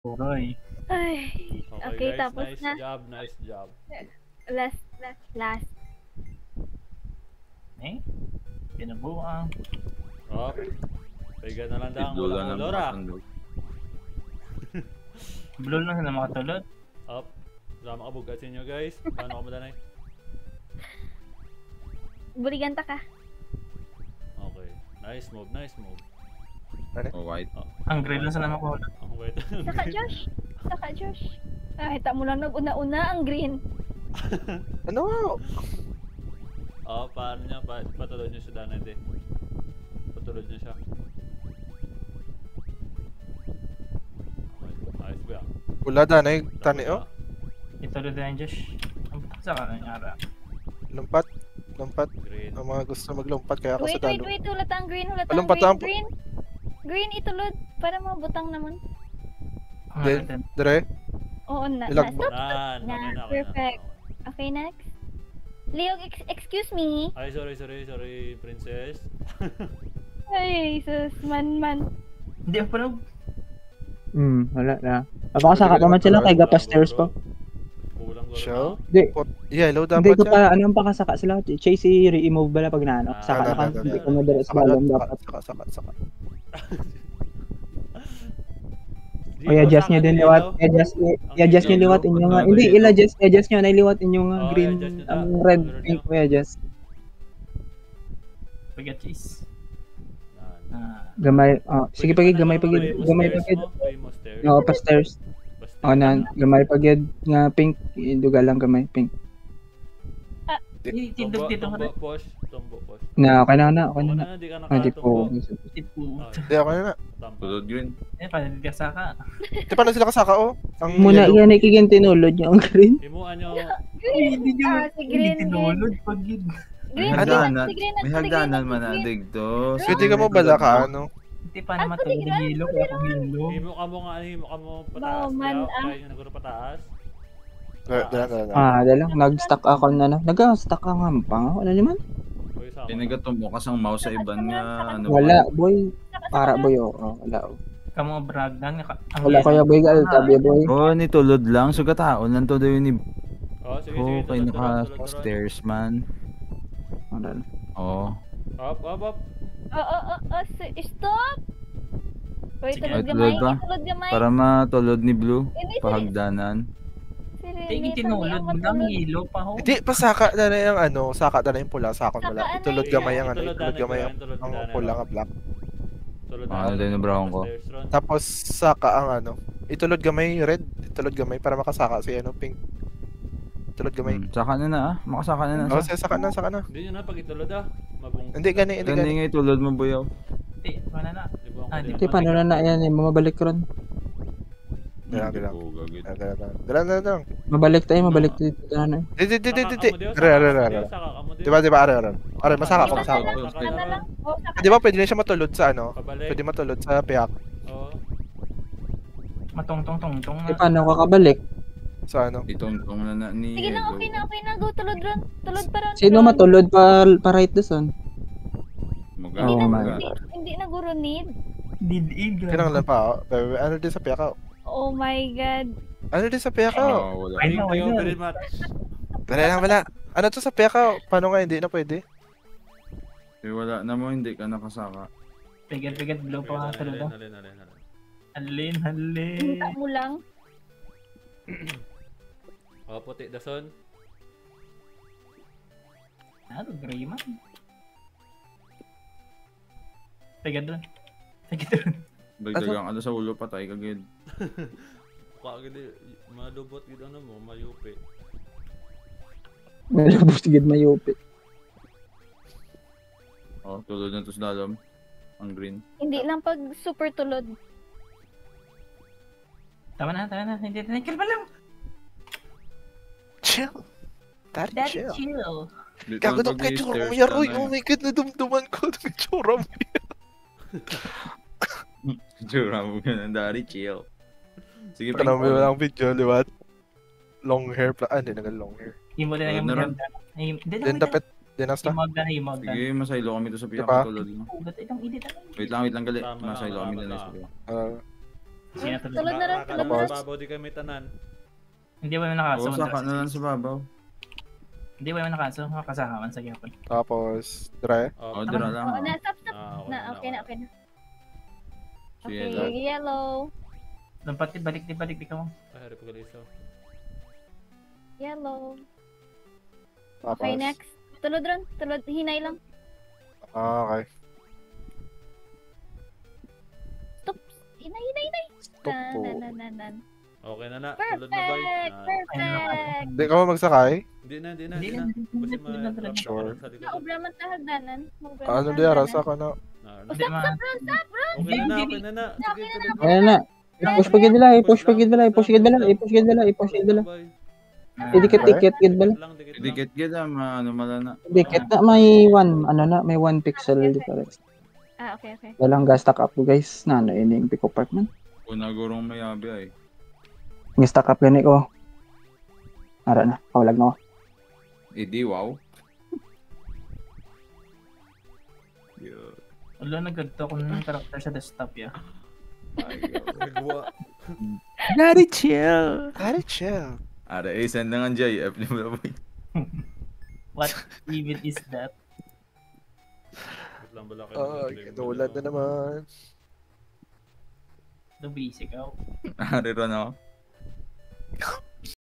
Turoy. Ay, okay, guys, tapos nice na. job, nice job. Last. Pinubuang. Oh, paiga na lang daw ang Idol ulang lang ulora. makatandog. Blue lang sila makatulad. Up. Drama ka bugat sa inyo guys. Paano ka madanay? Buliganta ka. Okay. Nice move, nice move. Oh, white. Ang green lang sila makatulad. Ang wait. Saka Josh. Ay, ta mo lang nag-una-una ang green. Ano? Oh, paano niya? Patulod niyo siya danay de. Patulod niyo siya. Ayos ba? Wala danay tani oh. Itulad na yung Josh. Ang saka na yung ara. Lumpat. Green. Ang mga gusto maglumpat kaya ako sa dalo. Wait, ulat ang green, Walang patang- Green, itulod. Para mabutang naman. Then, dire. Oo na. Ilag- Stop. Nan, Na, okay na. perfect. Okay, next. Leo, excuse me. Ay, sorry, princess. Ay, sus, man. Hindi ako panog. Wala na. Mapakasaka pa man sila kay Gapasters pa. Kulang ko Show? Hindi. Yellow Hindi dapat ko yan. pa, ano yung pakasaka sila? Chase i-remove bala pag naano. Saka na ka, hindi ko na direct Saka balong lang, dapat. saka. O i-adjust nyo din liwat. I-adjust nyo liwat inyong nga. Hindi, i-adjust nyo na liwat inyong nga Oh, green, i-adjust nyo na. ang red, Meron pink, nyo. i-adjust. Pagat cheese. Gamay, sige pagid, gamay pagid. Oo, pa stairs. O na, gamay pagid nga pink, duga lang gamay, pink. Tindog dito ka rin. Tombo push. Na, okay na, okay na. Di ka Hindi po. nakatumbo. Hindi ako na. Tulod green. Paano hindi ka saka? Di paano sila kasaka oh? Ang Muna, yellow. yan ikigin tinulod nyo ang green. Himuan nyo. Hindi nyo. Si Hindi green. tinulod. Pag yun. Green, May Ano? hagdanan. si green, May hagdanan man na digto. Pwede ka mo bala ka ano? Hindi pa naman tulad ng hilo. Kaya kung hilo. Himo ka mo pataas. Bawman, Kaya nyo naguro pataas. Dala. Dalang, nag-stack ako na nag-stack ang hampang. Wala naman. Uy, sama. Pinagatong kasang mouse sa iban nga ano. Wala, boy. Para boy, wala. Kamu brag lang. Wala kaya boy, tabi boy. Oh, ni tulod lang. So kataon lang to daw yun ni. Oh, sige. Oh, kay tulad. naka-stairs man. Wala. Oh. Up. Stop! Uy, Sige. tulod Tulod gamay, ba? tulod gamay. Para matulod ni Blue. Hindi, Pahagdanan. Hindi tinulod mo ng hilo pa ho. Hindi, pasaka na yung ano, saka na yung pula, sakon wala. Saka Itulod ano gamay ang ano, Itulod itulod gamay ang pula nga black. Tulad Ano din yung brown ko? Tapos saka ang ano, itulod gamay red, itulod gamay para makasaka si ano pink. Itulod gamay. Saka na na ah. Makasaka na na. Oh, saka na. Hindi nyo na pag itulod Mabung. Hindi gani. Gandi nga itulod mo buyaw. Hindi, wala na. Hindi, paano na yan, mabalik ron. Dala. Oo, gagawin. Dala. Mabalik tayo dito. Ano? Di. Dala. Diba, are, masaka ko, masaka ko. Di ba pwede na siya matulod sa ano? Pwede matulod sa piyak. Oo. Matong-tong-tong-tong Eh, paano ka kabalik? Sa ano? Itong na ni. Sige lang, okay na. Go, tulod ron. Tulod pa ron. Sino matulod pa right doon? Hindi Oh na, my hindi na guro need. Did-id. Kinang lang pa, ano din sa piyak ako? Oh my God. Ano din sa piyak ako? Wala. Ay, no, Thank you no. very much. Wala. Ano to sa piyak ako? Paano nga hindi na pwede? Eh, wala na mo, hindi ka nakasaka. Pigat blue pa nga tulad. Alin. Halin. Punta mo lang. Oh, puti dason. Ano, gray man. Pigat doon. Dagdagang ano sa ulo patay kagid. Kagid malubot gid ano mo, mayupi. Malabos gid mayupi. Oh, tulod na to sa dalam. Ang green. Hindi lang pag super tulod. Tama na. Hindi na. Kalma lang. Chill. Daddy, chill. chill. Dito Gago ang na kay Choro pag-stairs mo yan, ka Roy. na Oh my God, nadumduman ko ng Choro mo. Jura mo yun, Dari, chill. Sige, Parang may walang video, di ba? Long hair, hindi na long hair. Himo din Tulad ang na ron. maganda. Hindi Then dapat, dinas na. Himog na. Sige, masaylo kami to sa piyak. Diba? Tulad mo. Ugat itong edit. Wait lang gali. Tama, Masaylo kami tama, na tama. sa piyak. Sino tulad? Tulad na rin, tulad na rin. Babaw di kami tanan. Hindi ba yung nakaso? Oo, saka na lang sa babaw. Hindi ba yung nakaso? Makasahaman sa gyapon. Tapos, dire. Oo, dira lang. Oo, na, stop. Ah, Na, okay na. Sige, Okay, dad. yellow. Lampat balik di ka mo. Ay, harap ko liso. Yellow. Tapos, Okay, next. Tulad ron. Tulad, hinay lang. Okay. Stop. Hinay. Stop po. Nan. Okay na na. Tulad na ba? Perfect! Perfect! Hindi ka mo magsakay? Hindi na. Hindi na. Kasi Hindi na. ma-trap Sure. sa likod. Naubra man sa hagdanan. Ano di arasa ka na? Hindi ma. Okay na. Sige, tuloy. Ayan na. I-push pagid nila, i-push pagid nila. Idikit gid bala. Dikit gid ano malana. Dikit na may 1, ano na, may 1 pixel difference. Ah, okay. Dalang stack up ko guys. Na ano ini yung pick up man. Una gurong may abi ay. Ng stack up gani ko. Ara na, kawalag na ako. Idi wow. Yo. Wala nagagto ko ng character sa desktop ya. Nagwa. Very chill. Ara send na nga JF ni mo boy. What even is that? Ay, katulad na naman. The basic out. Ari ron ako.